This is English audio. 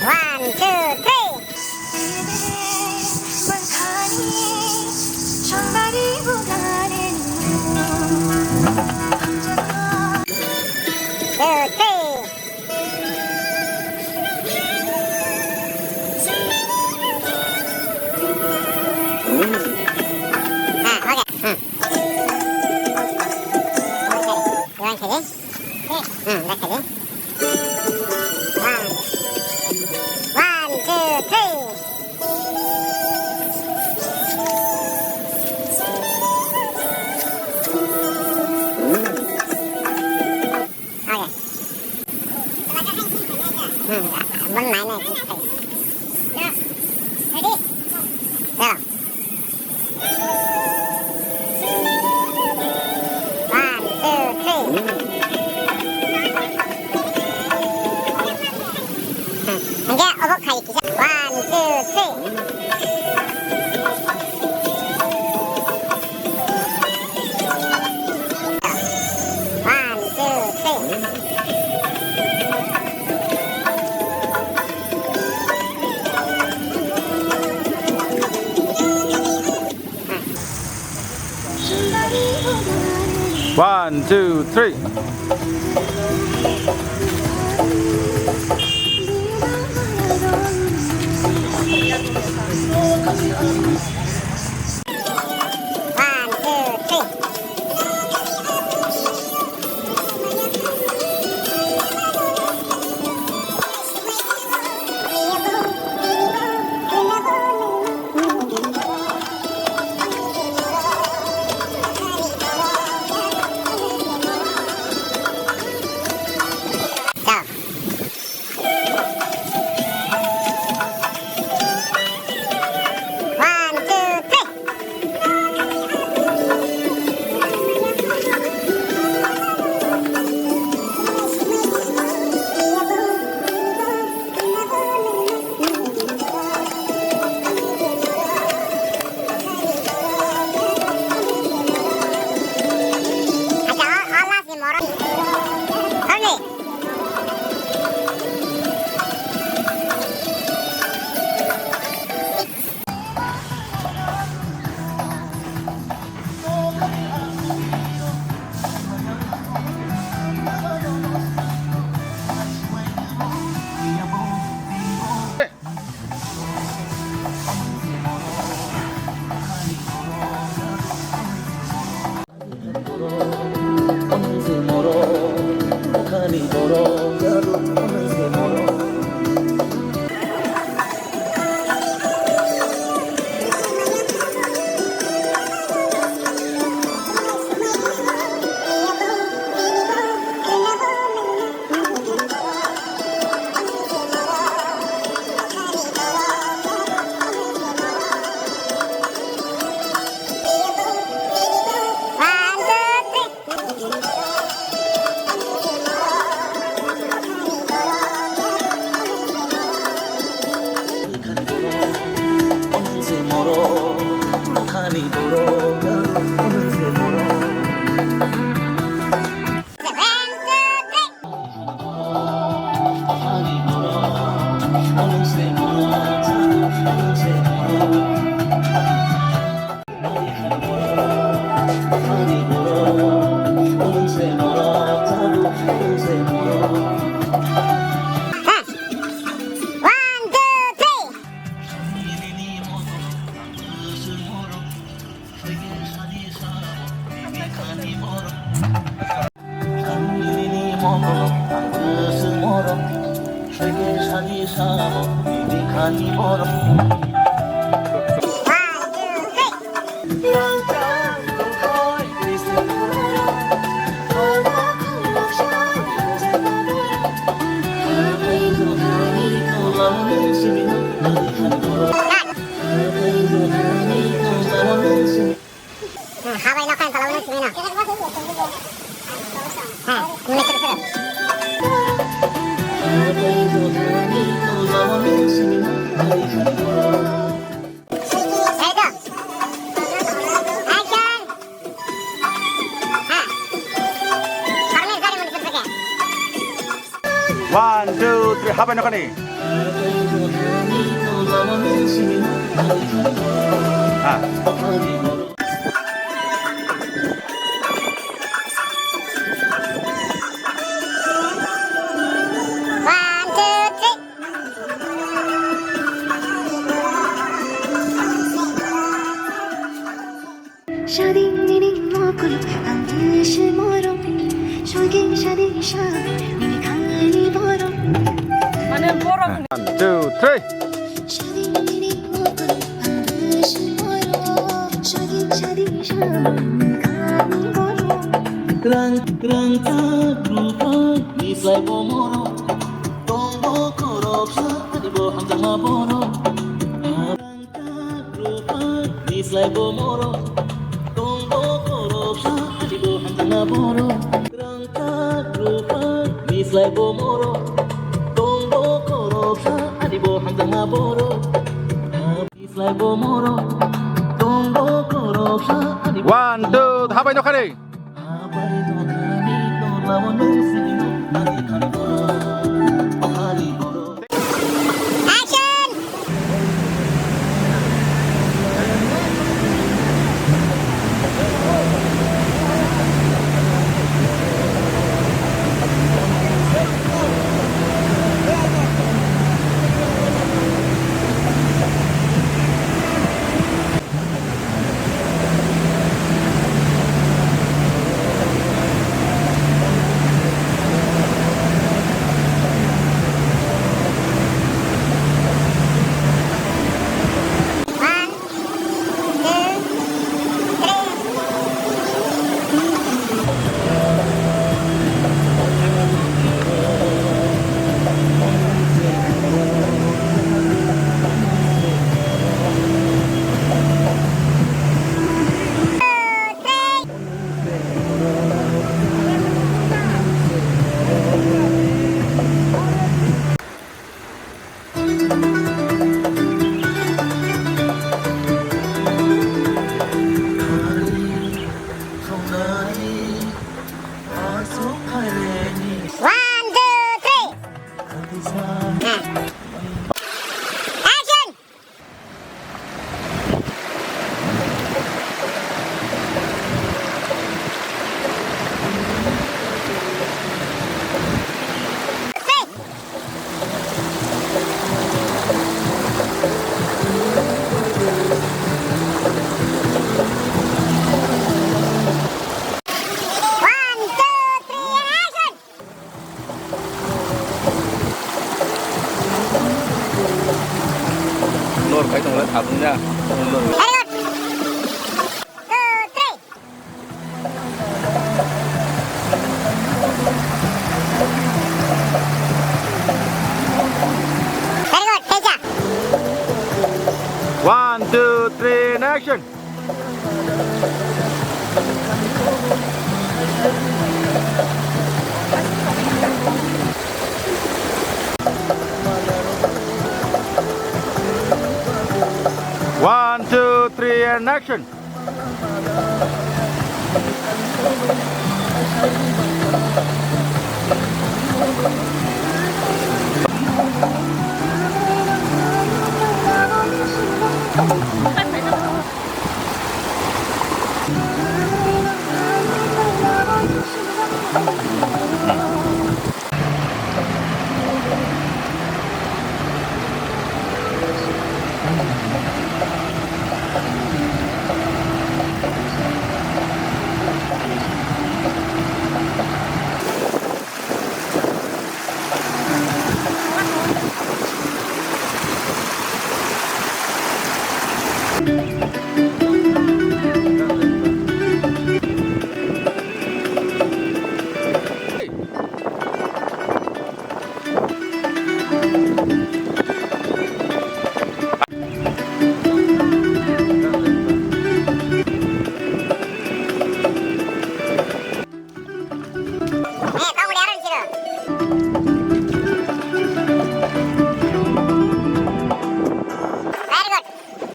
One, two, three. Two, three. Okay. You want to do? That's it. One, two, three. Okay. One line này. Ready? Go. One, two, three. 이제 어복하기 시작. One, two, three. One, two, three. One, two, three. One, two, three. Go. One, two, three. Allah si moro. Only. 어느새 멀어 간이 멀어 어느새 멀어 어느새 멀어 간이 멀어 어느새 멀어 간이 멀어 어느새 멀어 어느새 멀어 간이 멀어 어느새 멀어 어느새 멀어 One, two, three. 간이니 멀어 뜻은 멀어 세계 산이 사모 이미 간이 멀어 One, two, three. Haway na kayo, talaw na sila na. Ha, may sarap. One, two, three. Habay na ka ni. 가까이서 가니 또 나만 스미노 아, 어디 걸어 One, two, three.沙丁你的蘑菇，昂的是莫容，说给沙丁沙，你看你莫容。 1, 2, 3. 沙丁你的蘑菇，昂的是莫容，说给沙丁沙，你看你莫容。 Kranta grupa mislay bomoro Tombo koroksa adibo hamza maboro Kranta grupa mislay bomoro Tombo koroksa adibo hamza maboro Kranta grupa mislay bomoro Tombo koroksa adibo hamza maboro Mislay bomoro Tombo koroksa adibo 1, 2, habay no kare. 아바리도 가니 또 나와 놓으시노 아니 가니 걸어 아니 걸어 Action! One, two, three. 성나이 아소카레니 One, two, three. 어디서 Action! Three. One, two, three, and action! Lord, phải trong lớp học nha. Lord. Very good. Two, three. Very good. Take care. 1, 2, 3, and action. One, two, three, and action.